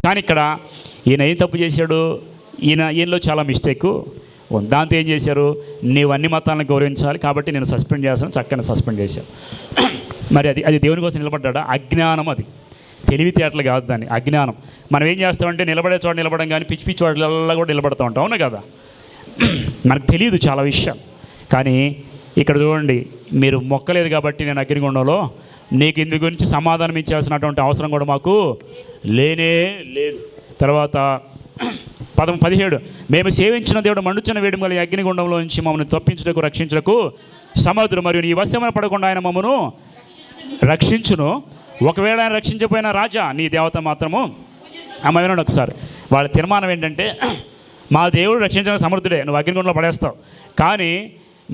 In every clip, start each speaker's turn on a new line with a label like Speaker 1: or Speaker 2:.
Speaker 1: కానీ ఇక్కడ ఈయన ఏం తప్పు చేశాడు, ఈయనలో చాలా మిస్టేక్. దాంతో ఏం చేశారు, నీవు అన్ని మతాలను గౌరవించాలి కాబట్టి నేను సస్పెండ్ చేస్తాను, చక్కని సస్పెండ్ చేశాను. మరి అది దేవుని కోసం నిలబడ్డా? అజ్ఞానం. అది తెలివితేటలు కాదు, దాన్ని అజ్ఞానం. మనం ఏం చేస్తామంటే నిలబడే చోట నిలబడం కానీ పిచ్చి పిచ్చి వాటిల్లో కూడా నిలబడుతూ ఉంటాం, అవునా కదా? మనకు తెలియదు చాలా విషయం. కానీ ఇక్కడ చూడండి, మీరు మొక్కలేదు కాబట్టి నేను అగ్నిగుండంలో నీకు ఇందు గురించి సమాధానం ఇచ్చాల్సినటువంటి అవసరం కూడా మాకు లేనే లేదు. తర్వాత 17 మేము సేవించిన దేవుడు మండుచున్న వేడి గల అగ్నిగుండంలో నుంచి మమ్మల్ని తప్పించుటకు రక్షించుటకు సమర్థుడు, మరియు నీ వశమున పడకుండా ఆయన మమ్మను రక్షించును. ఒకవేళ ఆయన రక్షించకపోయినా రాజా నీ దేవత మాత్రము ఆమె. వినండి ఒకసారి, వాళ్ళ తీర్మానం ఏంటంటే మా దేవుడు రక్షించడానికి సమర్థుడే, నువ్వు అగ్నిగుండంలో పడేస్తావు, కానీ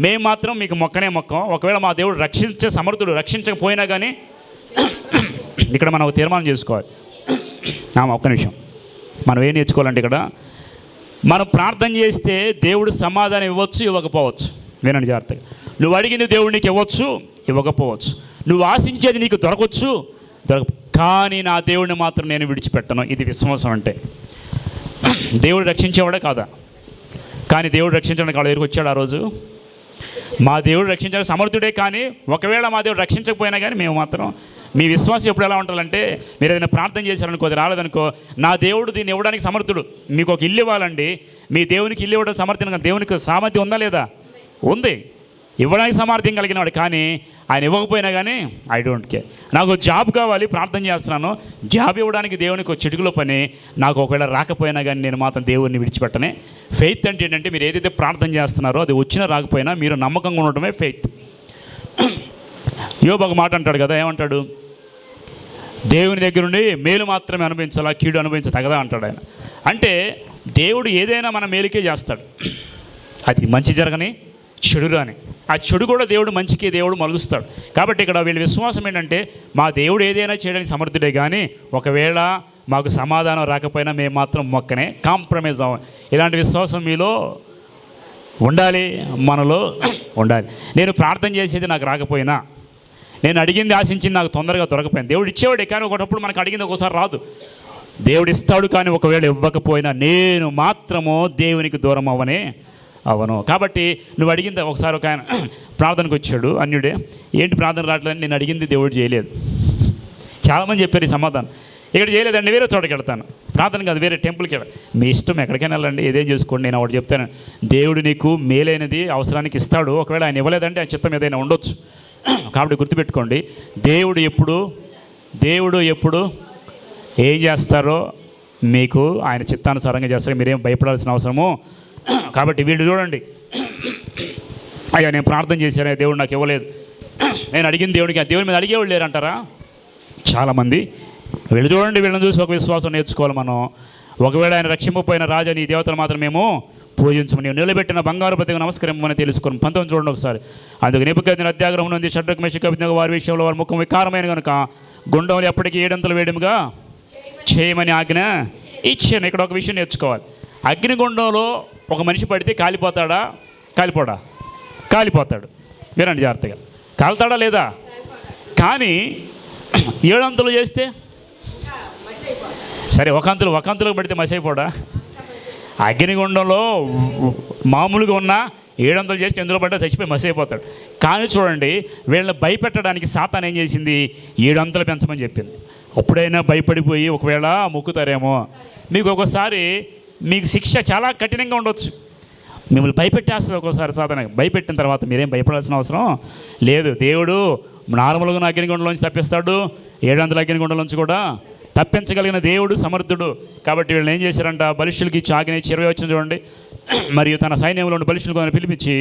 Speaker 1: మేము మాత్రం మీకు మొక్కనే మొక్కం. ఒకవేళ మా దేవుడు రక్షించే సమర్థుడు, రక్షించకపోయినా కానీ ఇక్కడ మనం ఒక తీర్మానం చేసుకోవాలి. ఒక్క నిమిషం, మనం ఏం నేర్చుకోవాలంటే ఇక్కడ మనం ప్రార్థన చేస్తే దేవుడు సమాధానం ఇవ్వచ్చు, ఇవ్వకపోవచ్చు. వినండి జాగ్రత్తగా. నువ్వు అడిగింది దేవుడు నీకు ఇవ్వచ్చు, ఇవ్వకపోవచ్చు. నువ్వు ఆశించేది నీకు దొరకవచ్చు, కానీ నా దేవుడిని మాత్రం నేను విడిచిపెట్టను. ఇది విశ్వాసం అంటే. దేవుడు రక్షించేవాడే కాదా? కానీ దేవుడు రక్షించడానికి వాళ్ళ దగ్గరికి వచ్చాడు ఆ రోజు. మా దేవుడు రక్షించడానికి సమర్థుడే, కానీ ఒకవేళ మా దేవుడు రక్షించకపోయినా కానీ మేము మాత్రం, మీ విశ్వాసం ఎప్పుడు ఎలా ఉండాలంటే, మీరు ఏదైనా ప్రార్థన చేశారనుకో, అది రాలేదనుకో, నా దేవుడు దీన్ని ఇవ్వడానికి సమర్థుడు. మీకు ఒక ఇల్లు ఇవ్వాలండి, మీ దేవునికి ఇల్లు ఇవ్వడం సమర్థం. దేవునికి సామర్థ్యం ఉందా లేదా? ఉంది, ఇవ్వడానికి సామర్థ్యం కలిగినవాడు. కానీ ఆయన ఇవ్వకపోయినా కానీ ఐ డోంట్ కేర్. నాకు జాబ్ కావాలి, ప్రార్థన చేస్తున్నాను, జాబ్ ఇవ్వడానికి దేవునికి ఒక చిటికలో పని. నాకు ఒకవేళ రాకపోయినా కానీ నేను మాత్రం దేవుడిని విడిచిపెట్టనే. ఫెయిత్ అంటే ఏంటంటే, మీరు ఏదైతే ప్రార్థన చేస్తున్నారో అది వచ్చినా రాకపోయినా మీరు నమ్మకంగా ఉండటమే ఫెయిత్. యోబు ఒక మాట అంటాడు కదా, ఏమంటాడు? దేవుని దగ్గర నుండి మేలు మాత్రమే అనుభవించాలా, కీడు అనుభవించతగదా అంటాడు ఆయన. అంటే దేవుడు ఏదైనా మన మేలుకే చేస్తాడు, అది మంచి జరగని చెడు రాని. ఆ చెడు కూడా దేవుడు మంచికి దేవుడు మలుస్తాడు. కాబట్టి ఇక్కడ వీళ్ళ విశ్వాసం ఏంటంటే, మా దేవుడు ఏదైనా చేయడానికి సమర్థుడే, కానీ ఒకవేళ మాకు సమాధానం రాకపోయినా మేము మాత్రం మొక్కనే, కాంప్రమైజ్ అవ్వం. ఇలాంటి విశ్వాసం మీలో ఉండాలి, మనలో ఉండాలి. నేను ప్రార్థన చేసేది నాకు రాకపోయినా, నేను అడిగింది ఆశించింది నాకు తొందరగా దొరకపోయింది, దేవుడు ఇచ్చేవాడే, కానీ ఒకటప్పుడు మనకు అడిగింది ఒకసారి రాదు. దేవుడు ఇస్తాడు, కానీ ఒకవేళ ఇవ్వకపోయినా నేను మాత్రము దేవునికి దూరం అవను. కాబట్టి నువ్వు అడిగింది, ఒకసారి ఒక ఆయన ప్రార్థనకు వచ్చాడు అన్యుడే, ఏంటి ప్రార్థన రావట్లేదు, నేను అడిగింది దేవుడు చేయలేదు. చాలామంది చెప్పారు ఈ సమాధానం, ఇక్కడ చేయలేదండి, వేరే చోటకి వెళ్తాను, ప్రార్థన కాదు వేరే టెంపుల్కి వెళ్ళాలి. మీ ఇష్టం, ఎక్కడికైనా వెళ్ళండి, ఏదేం చేసుకోండి. నేను ఒకటి చెప్తాను, దేవుడు నీకు మేలైనది అవసరానికి ఇస్తాడు. ఒకవేళ ఆయన ఇవ్వలేదంటే ఆయన చిత్తం ఏదైనా ఉండొచ్చు. కాబట్టి గుర్తుపెట్టుకోండి, దేవుడు ఎప్పుడు ఏం చేస్తారో మీకు ఆయన చిత్తానుసారంగా చేస్తారో, మీరేం భయపడాల్సిన అవసరము. కాబట్టి వీళ్ళు చూడండి, అయ్యా నేను ప్రార్థన చేశాను, దేవుడు నాకు ఇవ్వలేదు, నేను అడిగింది దేవుడికి, ఆ దేవుడి మీద అడిగేవాళ్ళు లేరంటారా చాలామంది. వీళ్ళు చూడండి, వీళ్ళని చూసి ఒక విశ్వాసం నేర్చుకోవాలి మనం. ఒకవేళ ఆయన రక్షింపపోయిన రాజా నీ దేవతలు మాత్రం మేము పూజించమని, నిలబెట్టిన బంగారు ప్రతిగా నమస్కరించమని తెలుసుకుని 19 చూడండి ఒకసారి. అందుకు నెబుకద్నెజరు అత్యాగ్రహం నుండి షడ్రక్ మెషక్ అబేద్నెగో వారి విషయంలో వారి ముఖం వికారమైన కనుక గుండంలో ఎప్పటికీ 7 అంతలు వేయడముగా చేయమని ఆజ్ఞ ఇచ్చాను. ఇక్కడ ఒక విషయం నేర్చుకోవాలి. అగ్నిగుండంలో ఒక మనిషి పడితే కాలిపోతాడా? కాలిపోతాడు. వినండి జాగ్రత్తగా, కాలుతాడా లేదా? కానీ 7 అంతలు చేస్తే సరే, ఒక అంతలకు పడితే మసైపోడా? అగ్నిగుండంలో మామూలుగా ఉన్న 7 అంతలు చేస్తే ఎందులో పడ్డా చచ్చిపోయి మసైపోతాడు. కానీ చూడండి, వీళ్ళని భయపెట్టడానికి సాతాను ఏం చేసింది? 7 అంతలు పెంచమని చెప్పింది. అప్పుడైనా భయపడిపోయి ఒకవేళ మొక్కుతారేమో. మీకు ఒకసారి మీకు శిక్ష చాలా కఠినంగా ఉండొచ్చు, మిమ్మల్ని భయపెట్టేస్తుంది ఒక్కోసారి సాతాను. భయపెట్టిన తర్వాత మీరేం భయపడాల్సిన అవసరం లేదు. దేవుడు నార్మల్గా అగ్నిగుండంలోంచి తప్పిస్తాడు, 700 అగ్నిగుండంలోంచి కూడా తప్పించగలిగిన దేవుడు సమర్థుడు. కాబట్టి వీళ్ళని ఏం చేశారంట? బలిష్ఠులకి ఇచ్చి ఆజ్ఞ ఇచ్చి 20 వచ్చిన చూడండి. మరియు తన సైన్యంలో ఉన్న బలిష్ఠులను పిలిపించి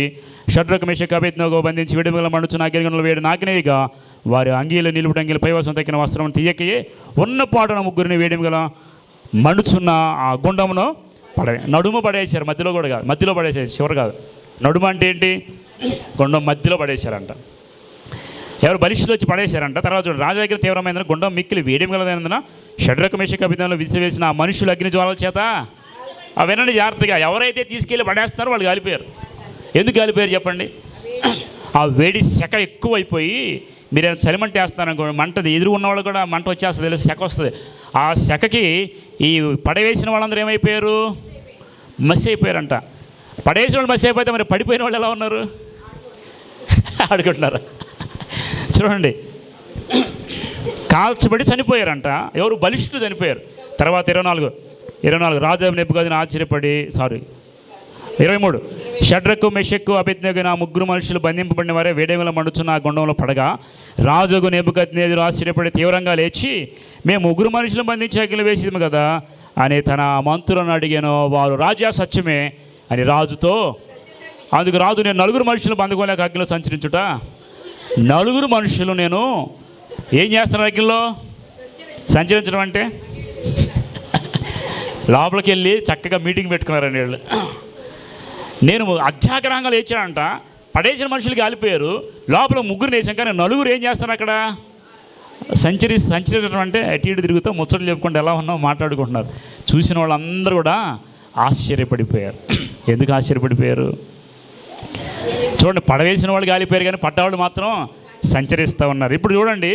Speaker 1: షడ్రక్ మెషక్ అబేద్నెగో బంధించి వేడిమిగల మండుచున్న అగ్నిగుండంలో వేడి నాకినేయగా వారి అంగీలు నిలుపుటంగిలు పైవసం తక్కిన వస్త్రం తీయకయే ఉన్న పాటున ముగ్గురిని వేడిమిగల మండుచున్న ఆ గుండమును నడుము పడేశారు. మధ్యలో కూడా కాదు, మధ్యలో పడేసారు, చివరి కాదు. నడుము అంటే ఏంటి? గుండం మధ్యలో పడేశారంట. ఎవరు? బలిష్ఠులు వచ్చి పడేశారంట. తర్వాత చూడండి, రాజు దగ్గర తీవ్రమైన గుండం మిక్కిలి వేడిమిగలదైనందున షడ్రక్ మెషక్ అబేద్నెగోలను విసివేసిన ఆ మనుషులు అగ్ని జ్వాలల చేత వినండి జాగ్రత్తగా, ఎవరైతే తీసుకెళ్ళి పడేస్తారో వాళ్ళు కాలిపోయారు. ఎందుకు కాలిపోయారు చెప్పండి? ఆ వేడి సెక ఎక్కువైపోయి మీరేమైనా చలిమంట వేస్తారనుకోండి, మంటది ఎదురు ఉన్నవాళ్ళు కూడా మంట వచ్చేస్తుంది, తెలిసి సెక వస్తుంది. ఆ సెకకి ఈ పడవేసిన వాళ్ళందరూ ఏమైపోయారు? మసి అయిపోయారంట. పడేసిన వాళ్ళు మసి అయిపోతే మరి పడిపోయిన వాళ్ళు ఎలా ఉన్నారు? అడుగుంటున్నారు. చూడండి, కాల్చబడి చనిపోయారంట. ఎవరు? బలిష్ఠులు చనిపోయారు. తర్వాత 24 రాజు నెబుకద్నెజరు ఆశ్చర్యపడి 23 షడ్రకు మెషక్కు అబేద్నెగో ఆ ముగ్గురు మనుషులు బంధింపబడిన వారే వేడెంగుల మండుచున్న ఆ గుండంలో పడగా రాజుకు నెబుకద్నెజరు ఆశ్చర్యపడి తీవ్రంగా లేచి, మేము ముగ్గురు మనుషులు బంధించి అగ్నిలో వేసేది కదా అని తన మంత్రులను అడిగాను. వారు, రాజా సత్యమే అని రాజుతో. అందుకు రాజు, నేను 4 మనుషులు బంధుకోలేక అగ్నిలో సంచరించుట. 4 మనుషులు నేను ఏం చేస్తున్నారు? అగ్నిలో సంచరించడం అంటే లోపలికి వెళ్ళి చక్కగా మీటింగ్ పెట్టుకున్నారండి వీళ్ళు. నేను అత్యాగ్రహంగా లేచానంట. పడేసిన మనుషులు కాలిపోయారు, లోపల 3 వేసాం, కానీ 4 ఏం చేస్తారు అక్కడ? సంచరించడం అంటే అటు ఇటు తిరుగుతూ ముచ్చట్లు చెప్పుకుంటూ ఎలా ఉన్నామో మాట్లాడుకుంటున్నారు. చూసిన వాళ్ళందరూ కూడా ఆశ్చర్యపడిపోయారు. ఎందుకు ఆశ్చర్యపడిపోయారు? చూడండి, పడవేసిన వాళ్ళు కాలిపోయారు, కానీ పడ్డవాళ్ళు మాత్రం సంచరిస్తూ ఉన్నారు. ఇప్పుడు చూడండి,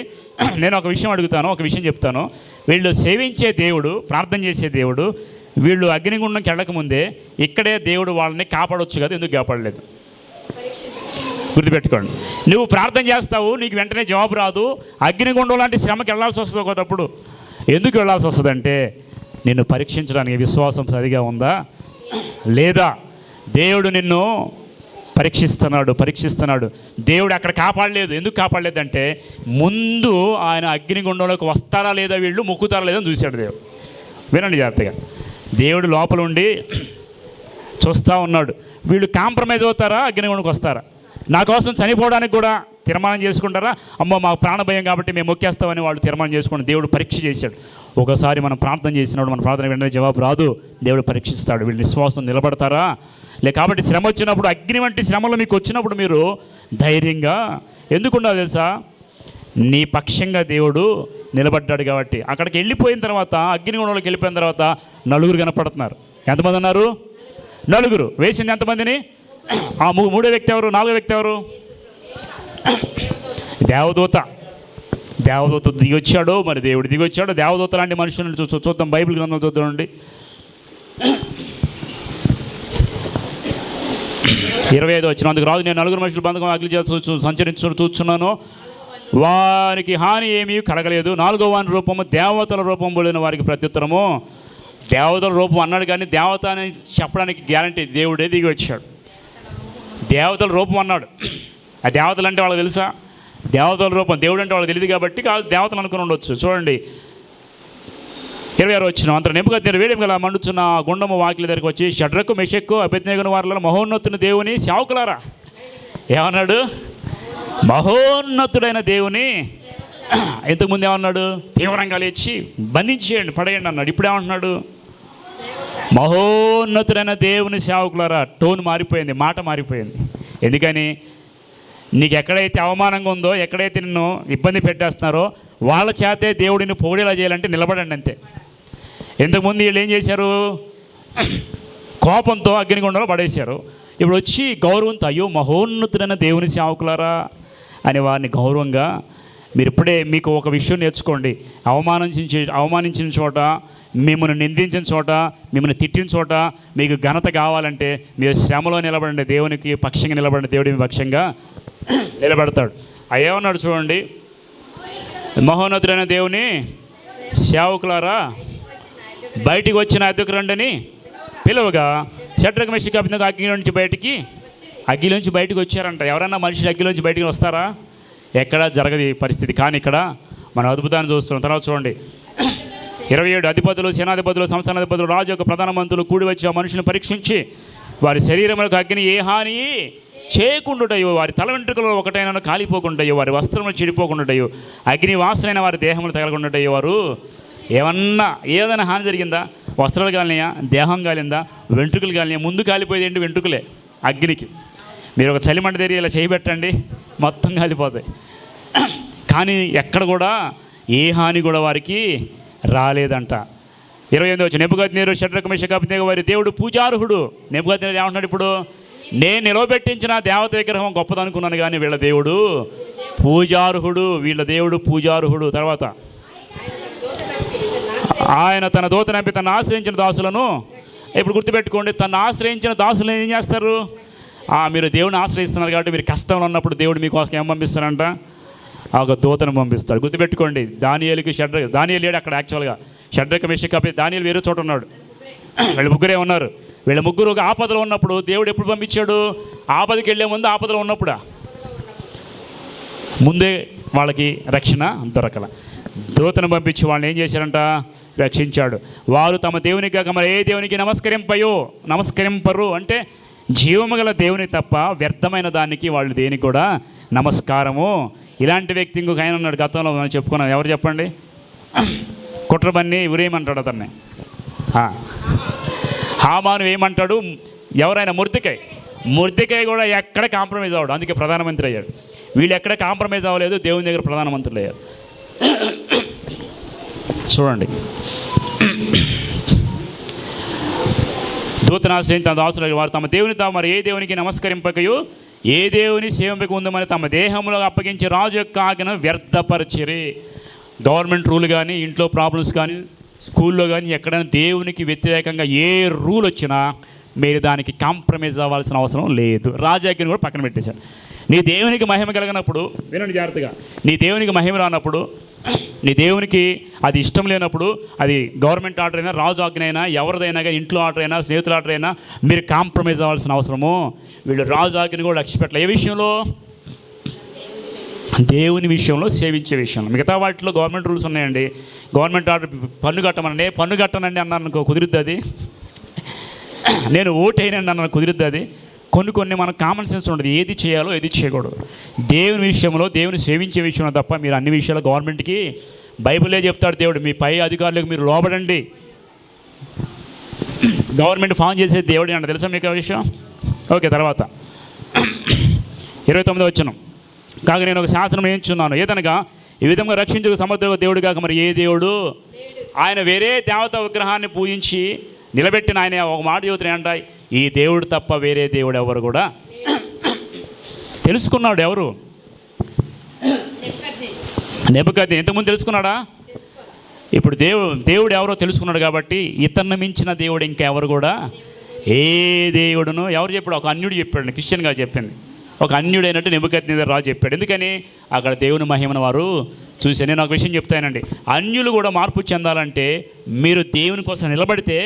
Speaker 1: నేను ఒక విషయం అడుగుతాను, ఒక విషయం చెప్తాను. వీళ్ళు సేవించే దేవుడు, ప్రార్థన చేసే దేవుడు, వీళ్ళు అగ్నిగుండంకి వెళ్ళకముందే ఇక్కడే దేవుడు వాళ్ళని కాపాడవచ్చు కదా, ఎందుకు కాపాడలేదు? గుర్తుపెట్టుకోండి. నువ్వు ప్రార్థన చేస్తావు, నీకు వెంటనే జవాబు రాదు. అగ్నిగుండం లాంటి శ్రమకి వెళ్ళాల్సి వస్తుంది ఒకటప్పుడు. ఎందుకు వెళ్ళాల్సి వస్తుందంటే నిన్ను పరీక్షించడానికి విశ్వాసం సరిగా ఉందా లేదా. దేవుడు నిన్ను పరీక్షిస్తున్నాడు. దేవుడు అక్కడ కాపాడలేదు. ఎందుకు కాపాడలేదంటే ముందు ఆయన అగ్నిగుండంలోకి వస్తారా లేదా, వీళ్ళు మొక్కుతారా లేదా అని చూశాడు దేవుడు. వినండి జాగ్రత్తగా. దేవుడు లోపల ఉండి చూస్తూ ఉన్నాడు. వీళ్ళు కాంప్రమైజ్ అవుతారా, అగ్నిగుండంకి వస్తారా? నా కోసం చనిపోవడానికి కూడా తీర్మానం చేసుకుంటారా? అమ్మో మాకు ప్రాణభయం కాబట్టి మేము మొక్కేస్తామని వాళ్ళు తీర్మానం చేసుకుని దేవుడు పరీక్ష చేశాడు. ఒకసారి మనం ప్రార్థన చేసినప్పుడు మన ప్రార్థన వెంటనే జవాబు రాదు, దేవుడు పరీక్షిస్తాడు. వీళ్ళు విశ్వాసం నిలబడతారా లే. కాబట్టి శ్రమ వచ్చినప్పుడు, అగ్ని వంటి శ్రమలు మీకు వచ్చినప్పుడు మీరు ధైర్యంగా ఎందుకుండాలి తెలుసా? నీ పక్షంగా దేవుడు నిలబడ్డాడు కాబట్టి. అక్కడికి వెళ్ళిపోయిన తర్వాత, అగ్నిగుండంలోకి వెళ్ళిపోయిన తర్వాత 4 కనపడుతున్నారు. ఎంతమంది ఉన్నారు? 4. వేసింది ఎంతమందిని? ఆ 3వ వ్యక్తి ఎవరు? 4వ వ్యక్తి ఎవరు? దేవదూత దిగొచ్చాడు. మరి దేవుడు దిగొచ్చాడు. దేవదూత లాంటి మనుషులను చూద్దాం, బైబిల్ గ్రంథం చూద్దామండి. 25 వచ్చిన. అందుకు రాజు, నేను 4 మనుషులు బంధకం అగ్ని చూస్తున్నాను, వారికి హాని ఏమీ కలగలేదు. 4వ వాని రూపము దేవతల రూపం పోలిన వారికి ప్రత్యుత్తరము. దేవతల రూపం అన్నాడు, కానీ దేవత అని చెప్పడానికి గ్యారంటీ దేవుడే దిగి వచ్చాడు. దేవతల రూపం అన్నాడు. ఆ దేవతలు అంటే వాళ్ళకి తెలుసా? దేవతల రూపం దేవుడు అంటే వాళ్ళకి తెలియదు కాబట్టి దేవతలు అనుకుని ఉండొచ్చు. చూడండి 26 వచ్చిన. అంత నెబుకద్నెజరు వేడిమి గల మండుచున్న గుండము వాకిలి దగ్గరికి వచ్చి, షడ్రకు మెషక్కు అబేద్నెగో వారిలో మహోన్నతుని దేవుని సేవకులారా. ఏమన్నాడు? మహోన్నతుడైన దేవుని. ఇంతకుముందు ఏమన్నాడు? తీవ్రంగా లేచి బంధించేయండి, పడేయండి అన్నాడు. ఇప్పుడు ఏమంటున్నాడు? మహోన్నతుడైన దేవుని సేవకులారా. టోన్ మారిపోయింది, మాట మారిపోయింది. ఎందుకని? నీకు ఎక్కడైతే అవమానంగా ఉందో, ఎక్కడైతే నిన్ను ఇబ్బంది పెట్టేస్తున్నారో వాళ్ళ చేతే దేవుడిని పొగిడేలా చేయాలంటే నిలబడండి అంతే. ఇంతకుముందు వీళ్ళు ఏం చేశారు? కోపంతో అగ్నిగుండంలో పడేశారు. ఇప్పుడు వచ్చి గౌరవంతో, అయ్యో మహోన్నతుడైన దేవుని సేవకులారా అని వారిని గౌరవంగా. మీరు ఇప్పుడే మీకు ఒక విషయం నేర్చుకోండి. అవమానించిన చోట, మిమ్మల్ని నిందించిన చోట, మిమ్మల్ని తిట్టిన చోట మీకు ఘనత కావాలంటే మీరు శ్రమలో నిలబడండి. దేవునికి పక్షంగా నిలబడండి, దేవుడి పక్షంగా నిలబడతాడు. అయ్యేమన్నాడు చూడండి, మహోన్నతుడైన దేవుని సేవకులారా బయటికి వచ్చిన అద్దెకు రండని పిలువగా షడ్రకు మెషక్కు అబేద్నెగో అగ్గిలోంచి బయటకు వచ్చారంట. ఎవరన్నా మనుషులు అగ్గిలోంచి బయటికి వస్తారా? ఎక్కడా జరగదు ఈ పరిస్థితి. కానీ ఇక్కడ మనం అద్భుతాన్ని చూస్తున్నాం. తర్వాత చూడండి 27 అధిపతులు, సేనాధిపతులు, సంస్థానాధిపతులు, రాజు యొక్క ప్రధానమంత్రులు కూడి వచ్చి ఆ మనుషులను పరీక్షించి వారి శరీరములకు అగ్ని ఏ హాని చేయకుండాటయో, వారి తల వెంట్రుకలు ఒకటైనా కాలిపోకుండాయో, వారి వస్త్రములు చెడిపోకుండాటయో, అగ్ని వాసనైన వారి దేహములు తగలకుండాటయో. వారు ఏదైనా హాని జరిగిందా? వస్త్రాలు కాలినాయా? దేహం కాలిందా? వెంట్రుకలు కాలినాయా? ముందు కాలిపోయేది ఏంటి? వెంట్రుకలే. అగ్నికి మీరు ఒక చలిమంట దగ్గర ఇలా చేయబెట్టండి, మొత్తం కాలిపోతాయి. కానీ ఎక్కడ కూడా ఏ హాని కూడా వారికి రాలేదంట. 28 వచ్చి నెబుకద్నెజరు షడ్రకు మెషక్కు అబేద్నెగో వారి దేవుడు పూజార్హుడు. నెబుకద్నెజరు ఏమంటున్నాడు ఇప్పుడు? నేను నిలవబెట్టించిన దేవత విగ్రహం గొప్పదనుకున్నాను, కానీ వీళ్ళ దేవుడు పూజార్హుడు, వీళ్ళ దేవుడు పూజార్హుడు. తర్వాత ఆయన తన దూతనంపి తను ఆశ్రయించిన దాసులను, ఇప్పుడు గుర్తుపెట్టుకోండి, తను ఆశ్రయించిన దాసులను ఏం చేస్తారు? మీరు దేవుని ఆశ్రయిస్తున్నారు కాబట్టి మీరు కష్టంలో ఉన్నప్పుడు దేవుడు మీకోసం ఏం పంపిస్తారంట? ఒక దూతను పంపిస్తాడు. గుర్తుపెట్టుకోండి, దానియేలుకి దానియేలు లేడు అక్కడ. యాక్చువల్గా షడ్రక మెషక్ దానియేలు వేరే చోట ఉన్నాడు. వీళ్ళు ముగ్గురే ఉన్నారు. వీళ్ళ ముగ్గురు ఒక ఆపదలో ఉన్నప్పుడు దేవుడు ఎప్పుడు పంపించాడు? ఆపదకి వెళ్ళే ముందు ఆపదలో ఉన్నప్పుడా? ముందే వాళ్ళకి రక్షణ దొరకల. దూతను పంపించి వాళ్ళని ఏం చేశారంట? రక్షించాడు. వారు తమ దేవునికి కాక మరి ఏ దేవునికి నమస్కరింపరు అంటే జీవము గల దేవుని తప్ప వ్యర్థమైన దానికి వాళ్ళు దేనికి కూడా నమస్కారము. ఇలాంటి వ్యక్తి ఇంకొక ఆయన ఉన్నాడు, గతంలో మనం చెప్పుకున్నాం. ఎవరు చెప్పండి? కుట్రబన్ని ఉరేయమంటాడు అతన్ని. హామాను ఏమంటాడు? ఎవరైనా ముర్దికాయ కూడా ఎక్కడ కాంప్రమైజ్ అవ్వడు, అందుకే ప్రధానమంత్రి అయ్యాడు. వీళ్ళు ఎక్కడ కాంప్రమైజ్ అవ్వలేదు, దేవుని దగ్గర ప్రధానమంత్రులు అయ్యారు. చూడండి, దూతనాశ్రయం తన దాసులు వారు తమ దేవుని మరి ఏ దేవునికి నమస్కరింపకయు ఏ దేవుని సేవింపక ఉందమని తమ దేహంలో అప్పగించి రాజు యొక్క ఆజ్ఞను వ్యర్థపరిచిరి. గవర్నమెంట్ రూల్ కానీ, ఇంట్లో ప్రాబ్లమ్స్ కానీ, స్కూల్లో కానీ ఎక్కడైనా దేవునికి వ్యతిరేకంగా ఏ రూల్ వచ్చినా మీరు దానికి కాంప్రమైజ్ అవ్వాల్సిన అవసరం లేదు. రాజాజ్ఞను కూడా పక్కన పెట్టేశారు. నీ దేవునికి మహిమ కలిగినప్పుడు, వినండి జాగ్రత్తగా, నీ దేవునికి మహిమ రానప్పుడు, నీ దేవునికి అది ఇష్టం లేనప్పుడు, అది గవర్నమెంట్ ఆర్డర్ అయినా, రాజు ఆజ్ఞ అయినా, ఎవరిదైనా కానీ, ఇంట్లో ఆర్డర్ అయినా, స్నేహితుల ఆర్డర్ అయినా మీరు కాంప్రమైజ్ అవ్వాల్సిన అవసరము. వీళ్ళు రాజు ఆజ్ఞని కూడా లక్ష్య పెట్టలే. ఏ విషయంలో? దేవుని విషయంలో, సేవించే విషయంలో. మిగతా వాటిలో గవర్నమెంట్ రూల్స్ ఉన్నాయండి. గవర్నమెంట్ ఆర్డర్ పన్ను కట్టమని, పన్ను కట్టనండి అన్నాను అనుకో, కుదురుద్ది అది. నేను ఓటు అయినండి అన్నాను, కుదురుద్ది అది. కొన్ని మనకు కామన్ సెన్స్ ఉండదు, ఏది చేయాలో ఏది చేయకూడదు. దేవుని విషయంలో, దేవుని సేవించే విషయంలో తప్ప మీరు అన్ని విషయాలు గవర్నమెంట్కి, బైబిలే చెప్తాడు దేవుడు, మీ పై అధికారులకు మీరు లోబడండి. గవర్నమెంట్ ఫామ్ చేసే దేవుడే అంట. తెలుసా మీకు ఆ విషయం? ఓకే, తర్వాత 29వ వచనం. కాగా నేను ఒక శాసనం వేయించున్నాను, ఏదనగా ఈ విధంగా రక్షించు సమర్థ దేవుడు కాక మరి ఏ దేవుడు? ఆయన వేరే దేవతా విగ్రహాన్ని పూజించి నిలబెట్టిన ఆయన ఒక మాట చెబుతున్నాయంట, ఈ దేవుడు తప్ప వేరే దేవుడు ఎవరు కూడా తెలుసుకున్నాడు. ఎవరు? నెబుకద్నెజరు. ఇంతకుముందు తెలుసుకున్నాడా? ఇప్పుడు దేవుడు ఎవరో తెలుసుకున్నాడు కాబట్టి ఇతన్ని మించిన దేవుడు ఇంకెవరు కూడా ఏ దేవుడును ఎవరు చెప్పాడు? ఒక అన్యుడు చెప్పాడు. క్రిస్టియన్గా చెప్పింది ఒక అన్యుడైనట్టు నెబుకద్నెజరు రాజు చెప్పాడు. ఎందుకని? అక్కడ దేవుని మహిమను వారు చూసి. నేను ఒక విషయం చెప్తానండి, అన్యులు కూడా మార్పు చెందాలంటే మీరు దేవుని కోసం నిలబడితే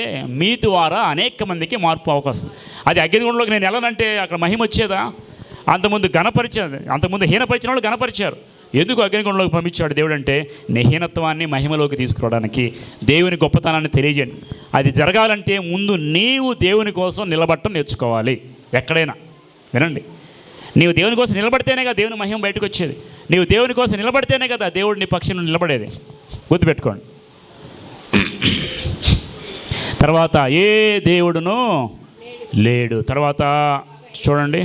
Speaker 1: మీ ద్వారా అనేక మందికి మార్పు అవకాశం. అది అగ్నిగుండంలోకి నేను వెళ్ళనంటే అక్కడ మహిమ వచ్చేదా? అంతకుముందు హీనపరిచిన వాళ్ళు గణపరిచారు. ఎందుకు అగ్నిగుండంలోకి పంపించాడు దేవుడు అంటే నీ హీనత్వాన్ని మహిమలోకి తీసుకురావడానికి, దేవుని గొప్పతనాన్ని తెలియజేయండి. అది జరగాలంటే ముందు నీవు దేవుని కోసం నిలబడటం నేర్చుకోవాలి. ఎక్కడైనా వినండి, నీవు దేవుని కోసం నిలబడితేనే కదా దేవుని మహిమ బయటకు వచ్చేది. నీవు దేవుని కోసం నిలబడితేనే కదా దేవుడు నీ పక్షంలో నిలబడేది. గుర్తుపెట్టుకోండి. తర్వాత ఏ దేవుడును లేడు. తర్వాత చూడండి,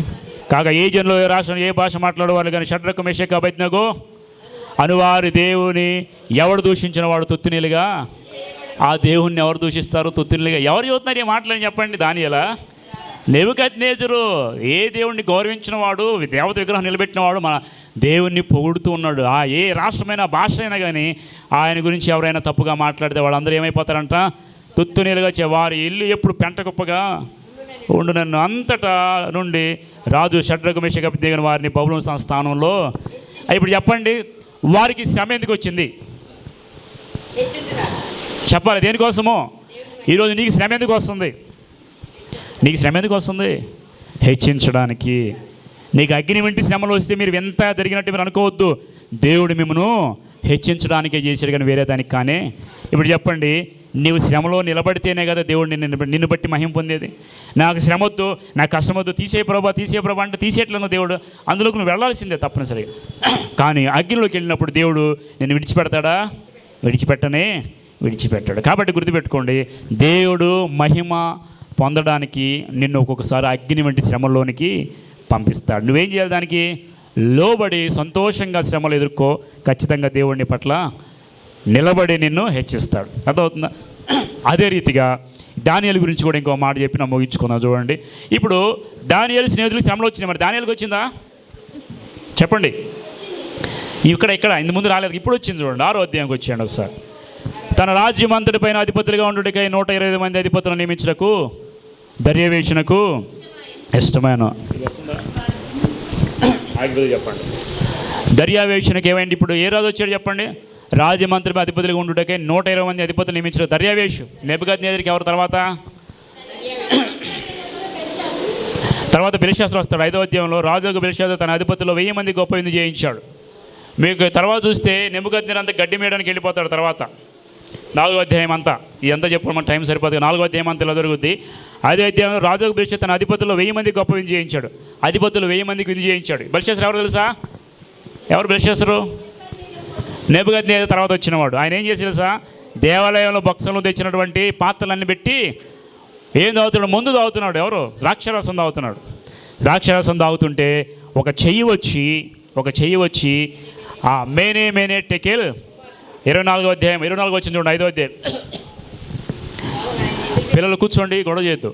Speaker 1: కాగా ఏ జనులు, ఏ రాష్ట్రం, ఏ భాష మాట్లాడేవాళ్ళు కానీ షడ్రకు మెషక్ అబేద్నెగో అనువారి దేవుని ఎవడు దూషించిన వాడు తుత్తునీలుగా. ఆ దేవుణ్ణి ఎవరు దూషిస్తారు? తుత్తునీలుగా. ఎవరు చెబుతున్నారు ఈ మాటలని చెప్పండి? దానియేలా? నెబుకద్నెజరు ఏ దేవుణ్ణి గౌరవించిన వాడు, దేవత విగ్రహం నిలబెట్టినవాడు మన దేవుణ్ణి పొగుడుతూ ఉన్నాడు. ఏ రాష్ట్రమైన భాష అయినా కానీ ఆయన గురించి ఎవరైనా తప్పుగా మాట్లాడితే వాళ్ళందరూ ఏమైపోతారంట? తుత్తునీలుగా. వారి ఇల్లు ఎప్పుడు పెంట కుప్పగా ఉండు. నన్ను అంతటా నుండి రాజు షడ్రకు మెషక్ అబేద్నెగో వారిని బబులోను స్థానంలో. ఇప్పుడు చెప్పండి, వారికి శ్రమ ఎందుకు వచ్చింది? చెప్పాలి. దేనికోసమో? ఈరోజు నీకు శ్రమ ఎందుకు వస్తుంది? నీకు శ్రమ ఎందుకు వస్తుంది? హెచ్చించడానికి. నీకు అగ్ని వంటి శ్రమలు వస్తే మీరు ఎంత జరిగినట్టు మీరు అనుకోవద్దు. దేవుడు మిమ్మను హెచ్చించడానికే చేశాడు కానీ వేరే దానికి కానీ. ఇప్పుడు చెప్పండి, నీవు శ్రమలో నిలబడితేనే కదా దేవుడు నిన్ను బట్టి మహిమ పొందేది. నాకు శ్రమ వద్దు, నాకు కష్టం వద్దు, తీసే ప్రభా అంటే తీసేట్లను దేవుడు, అందులోకి నువ్వు వెళ్ళాల్సిందే తప్పనిసరిగా. కానీ అగ్నిలోకి వెళ్ళినప్పుడు దేవుడు నిన్ను విడిచిపెడతాడా? విడిచిపెట్టాడు. కాబట్టి గుర్తుపెట్టుకోండి, దేవుడు మహిమ పొందడానికి నిన్ను ఒక్కొక్కసారి అగ్ని వంటి శ్రమల్లోనికి పంపిస్తాడు. నువ్వేం చేయాలి? దానికి లోబడి సంతోషంగా శ్రమలు ఎదుర్కో. ఖచ్చితంగా దేవుడిని పట్ల నిలబడి నిన్ను హెచ్చిస్తాడు. అర్థమవుతుందా? అదే రీతిగా దానియేలు గురించి కూడా ఇంకో మాట చెప్పి నా ముగించుకుందాం. చూడండి, ఇప్పుడు దానియేలు స్నేహితులకు శ్రమలు వచ్చినాయి. మరి దానియేలుకి వచ్చిందా? చెప్పండి. ఇక్కడ ఇంత ముందు రాలేదు, ఇప్పుడు వచ్చింది చూడండి. 6వ అధ్యాయంకి వచ్చేయండి ఒకసారి. తన రాజ్యం అంతటిపైన అధిపతులుగా ఉండుటకై 120 మంది అధిపతులను నియమించుటకు దర్యావేషునకు ఇష్టమైన చెప్పండి. దర్యావేషునకు ఏమైంది? ఇప్పుడు ఏ రాజు వచ్చాడు చెప్పండి? రాజమంత్రి అధిపతులుగా ఉండుటకై 120 మంది అధిపతులు నియమించారు. దర్యావేషు నెబుకద్నెజరుకి ఎవరు తర్వాత బెల్షస్సరు వస్తాడు. 5వ అధ్యాయంలో రాజుకు బెల్షస్సరు తన అధిపతుల్లో 1000 మంది గొప్ప విందు చేయించాడు. మీకు తర్వాత చూస్తే నెబుకద్నెజరు అంతా గడ్డి మేయడానికి వెళ్ళిపోతాడు. తర్వాత 4వ అధ్యాయం అంతా ఇదంతా చెప్పుకోవడం మన టైం సరిపోతుంది. 4వ అధ్యాయం అంతా ఇలా జరుగుద్ది. 5వ అధ్యాయంలో రాజుకు బెల్షస్సరు తన అధిపతుల్లో 1000 మంది గొప్ప విందు చేయించాడు. అధిపతులు 1000 మందికి విందు చేయించాడు. బెల్షస్సరు ఎవరు తెలుసా? ఎవరు బెల్షస్సరు? నెబుకద్నెజరు తర్వాత వచ్చినవాడు. ఆయన ఏం చేసి తెలుసా? దేవాలయంలో భక్తులను తెచ్చినటువంటి పాత్రలన్నీ పెట్టి ఏం తాగుతున్నాడు? ముందు తాగుతున్నాడు. ఎవరు? ద్రాక్షరసం తాగుతున్నాడు. ద్రాక్షరసం తాగుతుంటే ఒక చెయ్యి వచ్చి ఆ మేనే టెకెల్ 24వ అధ్యాయం 24 వచ్చింది చూడండి. 5వ అధ్యాయం. పిల్లలు కూర్చోండి, గొడవ చేయొద్దు.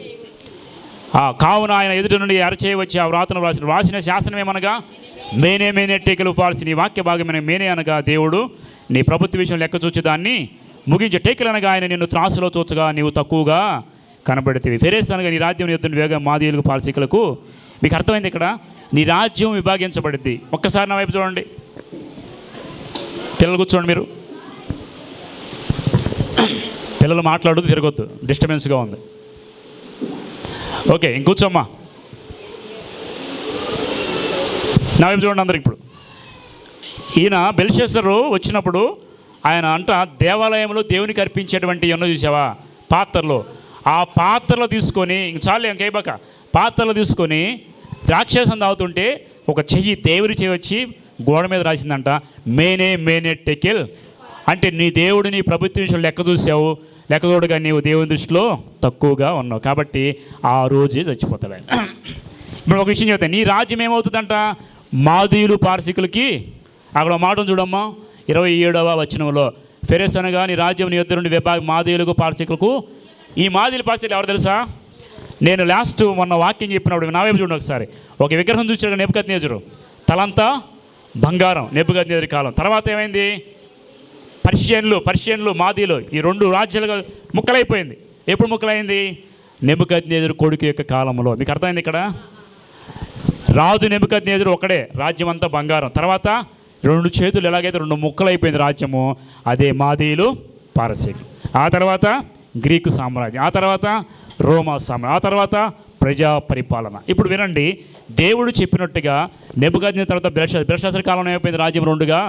Speaker 1: కావున ఆయన ఎదుటి నుండి అరచేయి వచ్చి ఆ వ్రాతను రాసిన శాసనం ఏమనగా మేనే టెకెలు ఫాల్సి, నీ వాక్య భాగమైన మేనే అనగా దేవుడు నీ ప్రభుత్వ విషయం లెక్క చూచి దాన్ని ముగించే. టెకెల్ అనగా ఆయన నిన్ను త్రాసులో చూచగా నీవు తక్కువగా కనబడితే. ఫెరేస్ అనగా నీ రాజ్యం యుద్ధం వేగం మాదీయులకు పారసీకులకు. మీకు అర్థమైంది? ఇక్కడ నీ రాజ్యం విభాగించబడింది. ఒక్కసారి నా వైపు చూడండి. పిల్లలు కూర్చోండి. మీరు పిల్లలు మాట్లాడుతూ తిరగొద్దు, డిస్టర్బెన్స్గా ఉంది. ఓకే, ఇంకూర్చోమ్మా. నా వైపు చూడండి అందరికి. ఇప్పుడు ఈయన బెల్షస్సరు వచ్చినప్పుడు ఆయన దేవాలయంలో దేవునికి అర్పించేటువంటి ఎన్నో చూసావా పాత్రలు. ఆ పాత్రలు తీసుకొని చాలు ఇంకైబాక పాత్రలు తీసుకొని ద్రాక్షరసం తాగుతుంటే ఒక చెయ్యి దేవుడి చెయ్యి వచ్చి గోడ మీద రాసిందంట మేనే టెకెల్. అంటే నీ దేవుడు నీ ప్రభుత్వ విషయంలో లెక్క చూసావు, లెక్క చూడగా నీవు దేవుని దృష్టిలో తక్కువగా ఉన్నావు కాబట్టి ఆ రోజే చచ్చిపోతాడు ఆయన. ఇప్పుడు ఒక విషయం చెప్తాను. నీ రాజ్యం ఏమవుతుందంట? మాదీయులు పారసీకులకి. అక్కడ మాటను చూడమ్మా 27వ వచనంలో. ఫెరెస్ అనగా నీ రాజ్యం నీ యొద్ద నుండి మాదీయులకు పారసీకులకు. ఈ మాదీయులు పారసీకులు ఎవరు తెలుసా? నేను లాస్ట్ మొన్న వాక్యం చెప్పినప్పుడు నా వైపు చూడండి ఒకసారి. ఒక విగ్రహం చూసాడు నెబుకద్నెజరు, తలంతా బంగారం. నెబుకద్నెజరు కాలం తర్వాత ఏమైంది? పర్షియన్లు మాదీయులు ఈ 2 రాజ్యాలుగా ముక్కలైపోయింది. ఎప్పుడు ముక్కలైంది? నెబుకద్నెజరు కొడుకు యొక్క కాలంలో. మీకు అర్థమైంది? ఇక్కడ రాజు నెబుకద్నెజరు ఒకడే, రాజ్యం అంతా బంగారం. తర్వాత 2 చేతులు ఎలాగైతే 2 ముక్కలైపోయింది రాజ్యము, అదే మాదీయులు పారసీకులు. ఆ తర్వాత గ్రీకు సామ్రాజ్యం, ఆ తర్వాత రోమా సామ్రాజ్యం, ఆ తర్వాత ప్రజా పరిపాలన. ఇప్పుడు వినండి, దేవుడు చెప్పినట్టుగా నెబుకద్నెజరు తర్వాత బెల్షస్సరు కాలంలో అయిపోయింది రాజ్యం 2గా.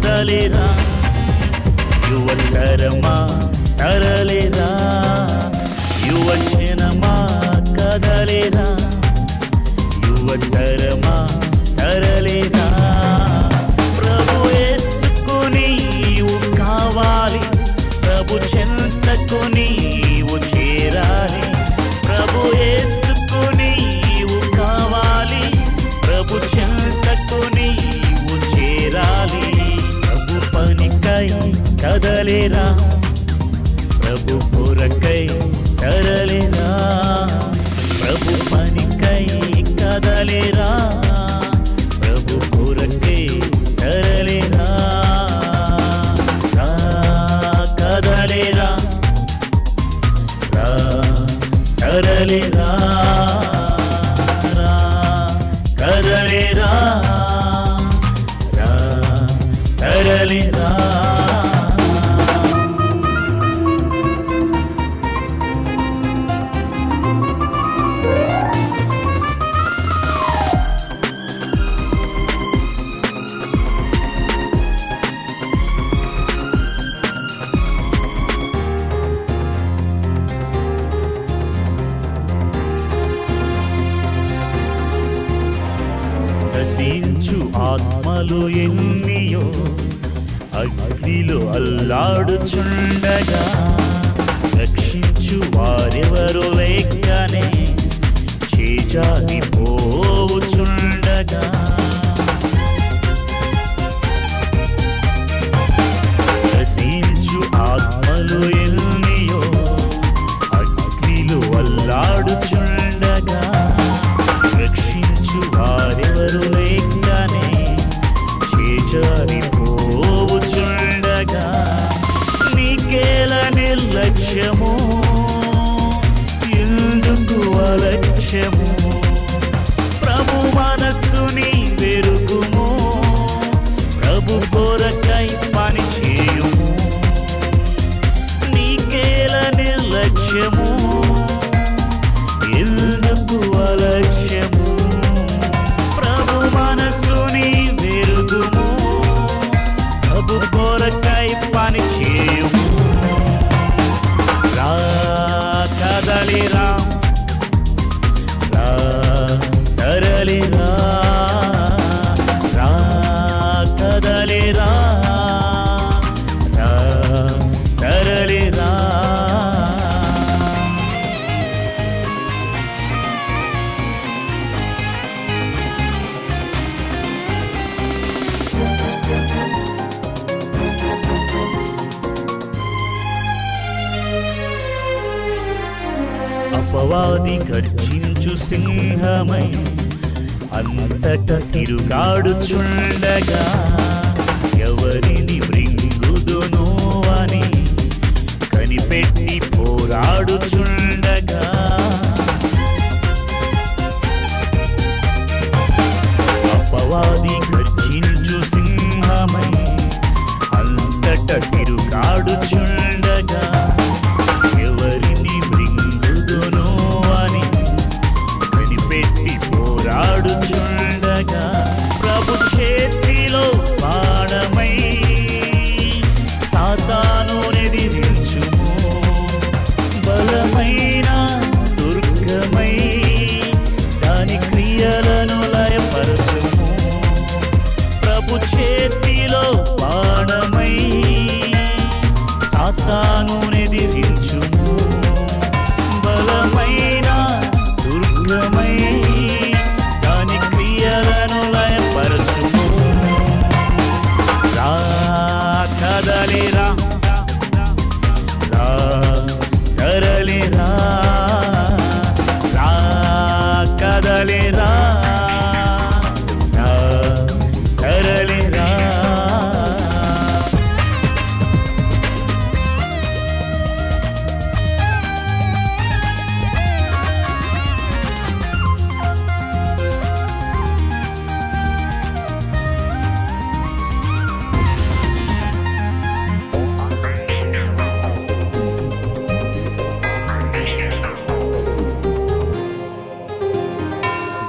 Speaker 2: తరలేరా యువతరమా తరలేరా యువజనమా కదలేరా యువతరమా తరలేరా ప్రభు యేసుకు నీవు కావాలి ప్రభు చెంతకు నీవు చేరాలి ప్రభు యేసుకు నీవు కావాలి ప్రభు చెంతకు నీవు చేరాలి ప్రభు పనికై కదలేరా ప్రభు కొరకై తరలేరా ప్రభు పనికై కదలేరా ప్రభు కొరకై తరలేరా రా కదలేరా రా తరలేరా రా కదలేరా రా తరలేరా నశించు ఆత్మలు ఎన్నియో అగ్నిలో అల్లాడుచుండగా రక్షించు వారెవరు లేకనే చేజారి పోవుచుండగా నశించు ఆత్మలు ఎన్నియో అగ్నిలో అల్లాడుచుండగా రక్షించు వారెవరు లేకనే చేజారి పోవుచుండగా నీకేల నిర్లక్ష్యము ఎందుకు అలక్ష్యము ప్రభు మనస్సుని వెరుగుము ప్రభు కొరకై పని చేయుము నీకేల నిర్లక్ష్యము ఎందుకు అలక్ష్యము ప్రభు మనస్సుని వెరుగుము ప్రభు కొరకై పని చేయుము రా కదలిరా రా తరలిరా రా కదలిరా రా తరలిరా అపవాది గర్జించు సింహమై అంతట తిరుగాడుచుండగా ఎవరిని మృంగుదును అని కనిపెట్టి పోరాడుచుండగా అపవాది గర్జించు సింహమై అంతట తిరుగాడుచుండగా ఎవరిని మృంగుదును అని కనిపెట్టి పోరాడుచుండగా ప్రభు చేతిలో బాణమై సాతాను ఎదిరించుము బలమైన దుర్గమై దాని క్రియలను లయపరచుము ప్రభు చేతిలో బాణమై సాతాను ఎదిరించుము బలమైన దుర్గమై దాని క్రియలను లయపరచుము రా కదలిరా రా తరలిరా రా కదలిరా రా తరలిరా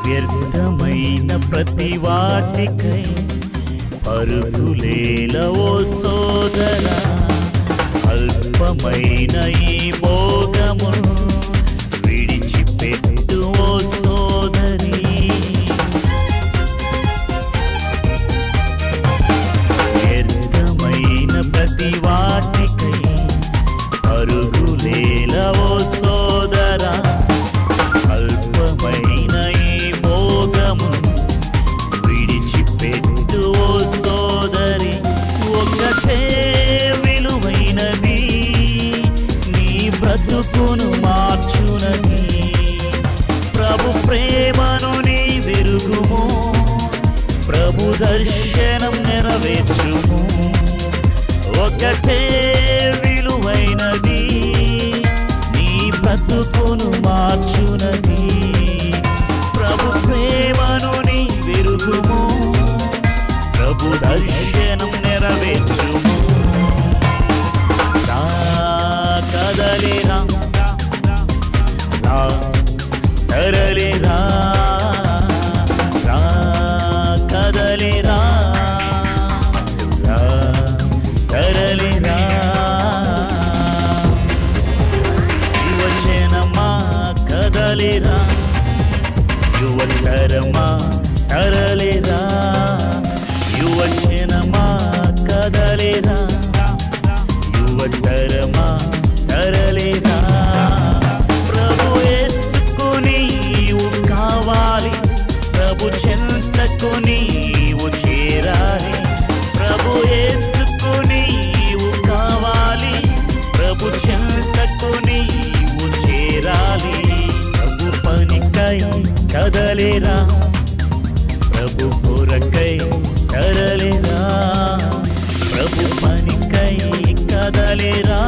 Speaker 2: వ్యర్థమైన ప్రతి వాటికై పరుగులేలవో సోదరా అల్పమైన ఈ భోగమును విడిచిపెట్టు ఓ సోదరి వ్యర్థమైన ప్రతి వాటికై పరుగులేలవో సోదరా అల్పమైన ఈ భోగము విడిచిపెట్టు ఓ సోదరి ఒకటే విలువైనది నీ బ్రతుకును మార్చునది ప్రభు ప్రేమను నీ వెరుగుము ప్రభు దర్శనం నెరవేర్చుము ఒకటే విలువైనది నీ బ్రతుకును మార్చునది ప్రభు ప్రేమను నీ వెరుగుము ప్రభు దర్శనం నెరవేర్చుము రా కదలిరా రా తరలిరా రా కదలిరా రా తరలిరా యువజనమా కదలిరా యువతరమా తరలేరా యువజనమా కదలేరా యువతరమా తరలేరా ప్రభు యేసుకు నీవు కావాలి ప్రభు చెంతకు నీవు చేరాలి ప్రభు యేసుకు నీవు కావాలి ప్రభు చెంతకు నీవు చేరాలి ప్రభు పనికై కదలేరా ప్రభు కొరకై తరలేరా ప్రభు పనికై కదలేరా